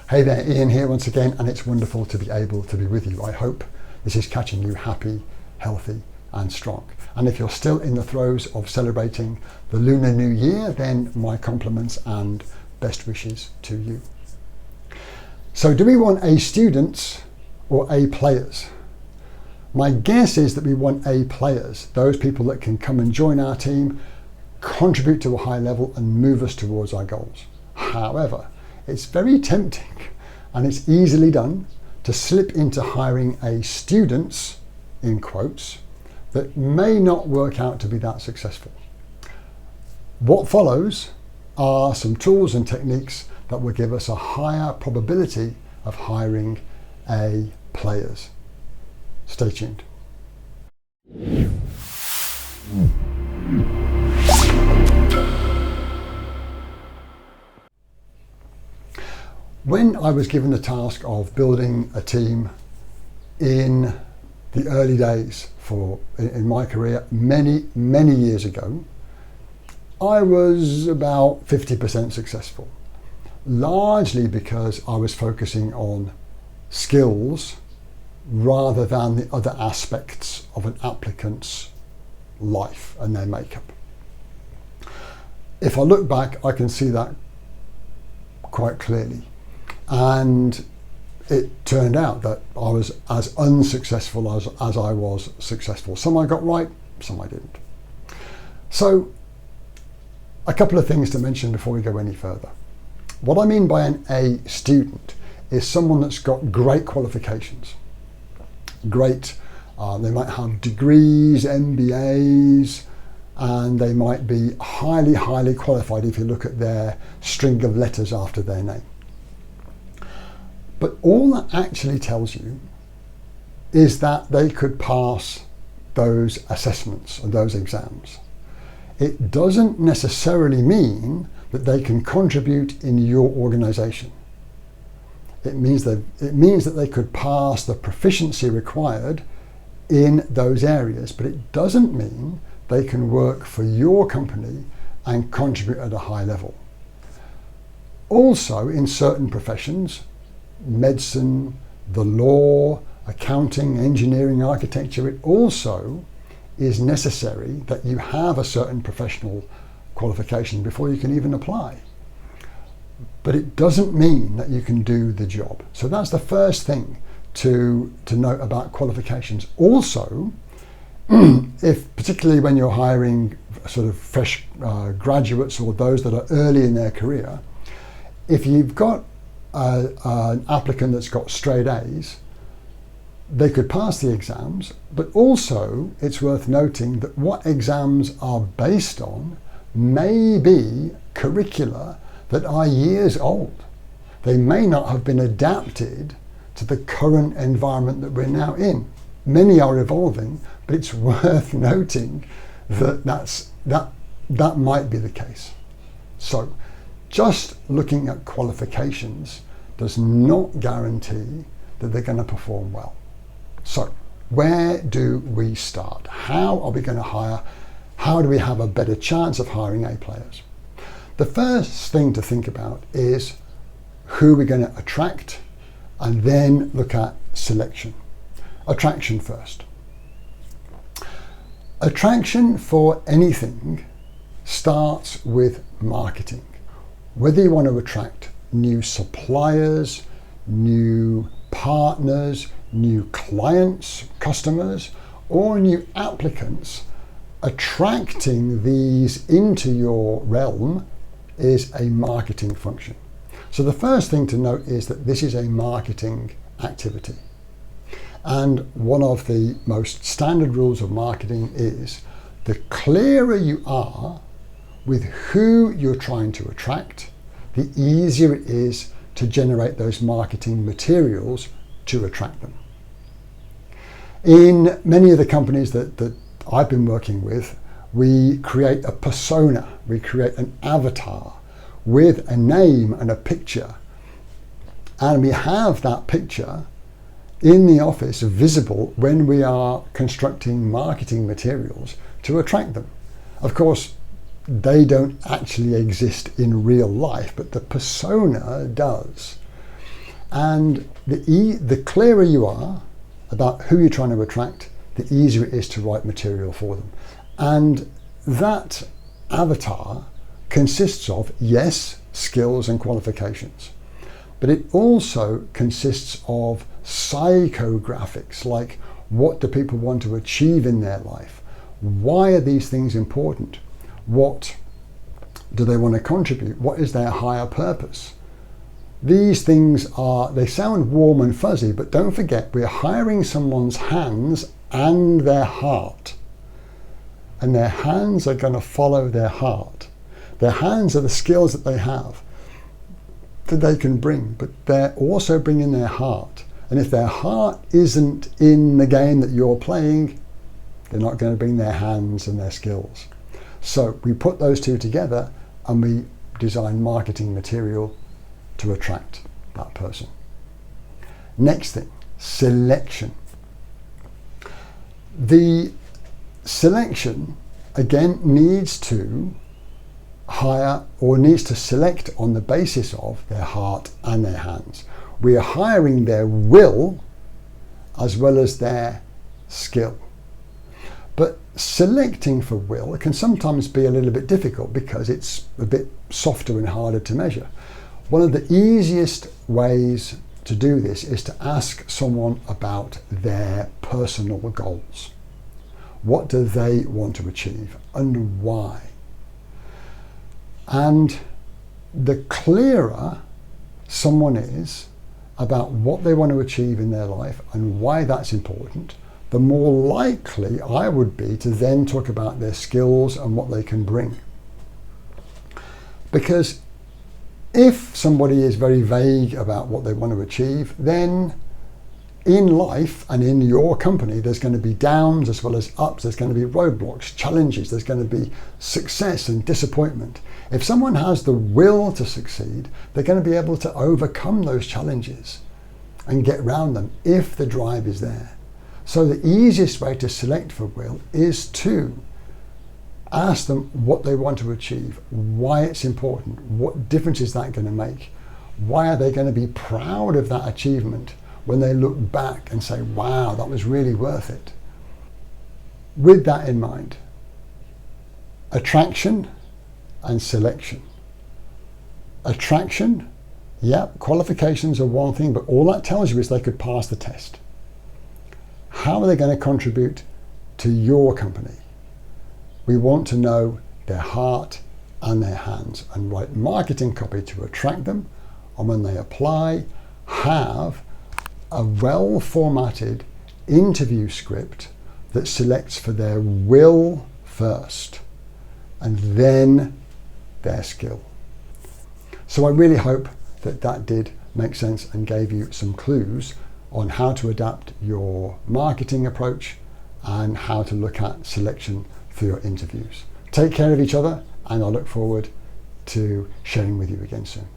Hey there, Ian here once again, and it's wonderful to be able to be with you. I hope this is catching you happy, healthy and strong. And if you're still in the throes of celebrating the Lunar New Year, then my compliments and best wishes to you. So do we want A students or A players? My guess is that we want A players, those people that can come and join our team, contribute to a high level and move us towards our goals. However, it's very tempting and it's easily done to slip into hiring A students, in quotes, that may not work out to be that successful. What follows are some tools and techniques that will give us a higher probability of hiring A players. Stay tuned. When I was given the task of building a team in the early days in my career, many years ago, I was about 50% successful, largely because I was focusing on skills rather than the other aspects of an applicant's life and their makeup. If I look back, I can see that quite clearly. And it turned out that I was as unsuccessful as I was successful. Some I got right, some I didn't. So a couple of things to mention before we go any further. What I mean by an A student is someone that's got great qualifications. Great, they might have degrees, MBAs, and they might be highly qualified if you look at their string of letters after their name. But all that actually tells you is that they could pass those assessments and those exams. It doesn't necessarily mean that they can contribute in your organization. It means that they could pass the proficiency required in those areas, but it doesn't mean they can work for your company and contribute at a high level. Also, in certain professions, medicine, the law, accounting, engineering, architecture, it also is necessary that you have a certain professional qualification before you can even apply. But it doesn't mean that you can do the job. So that's the first thing to note about qualifications. Also, particularly when you're hiring sort of fresh graduates or those that are early in their career, if you've got an applicant that's got straight A's, they could pass the exams, but also it's worth noting that what exams are based on may be curricula that are years old. They may not have been adapted to the current environment that we're now in. Many are evolving, but it's worth noting that that might be the case. So just looking at qualifications does not guarantee that they're going to perform well. So where do we start? How are we going to hire? How do we have a better chance of hiring A players? The first thing to think about is who we're going to attract, and then look at selection. Attraction first. Attraction for anything starts with marketing. Whether you want to attract new suppliers, new partners, new clients, customers, or new applicants, attracting these into your realm is a marketing function. So the first thing to note is that this is a marketing activity. And one of the most standard rules of marketing is the clearer you are with who you're trying to attract, the easier it is to generate those marketing materials to attract them. In many of the companies that I've been working with, we create a persona, we create an avatar with a name and a picture. And we have that picture in the office visible when we are constructing marketing materials to attract them. Of course, they don't actually exist in real life, but the persona does. And the clearer you are about who you're trying to attract, the easier it is to write material for them. And that avatar consists of, yes, skills and qualifications, but it also consists of psychographics, like what do people want to achieve in their life? Why are these things important? What do they want to contribute? What is their higher purpose? These things they sound warm and fuzzy, but don't forget, we're hiring someone's hands and their heart. And their hands are going to follow their heart. Their hands are the skills that they have, that they can bring, but they're also bringing their heart. And if their heart isn't in the game that you're playing, they're not going to bring their hands and their skills. So we put those two together and we design marketing material to attract that person. Next thing, selection. The selection, again, needs to hire or needs to select on the basis of their heart and their hands. We are hiring their will as well as their skill. But selecting for will can sometimes be a little bit difficult because it's a bit softer and harder to measure. One of the easiest ways to do this is to ask someone about their personal goals. What do they want to achieve and why? And the clearer someone is about what they want to achieve in their life and why that's important, the more likely I would be to then talk about their skills and what they can bring. Because if somebody is very vague about what they want to achieve, then in life and in your company, there's going to be downs as well as ups. There's going to be roadblocks, challenges. There's going to be success and disappointment. If someone has the will to succeed, they're going to be able to overcome those challenges and get around them if the drive is there. So the easiest way to select for will is to ask them what they want to achieve, why it's important, what difference is that going to make, why are they going to be proud of that achievement when they look back and say, wow, that was really worth it. With that in mind, attraction and selection. Attraction, qualifications are one thing, but all that tells you is they could pass the test. How are they going to contribute to your company? We want to know their heart and their hands and write marketing copy to attract them, and when they apply, have a well-formatted interview script that selects for their will first and then their skill. So I really hope that that did make sense and gave you some clues on how to adapt your marketing approach and how to look at selection for your interviews. Take care of each other, and I look forward to sharing with you again soon.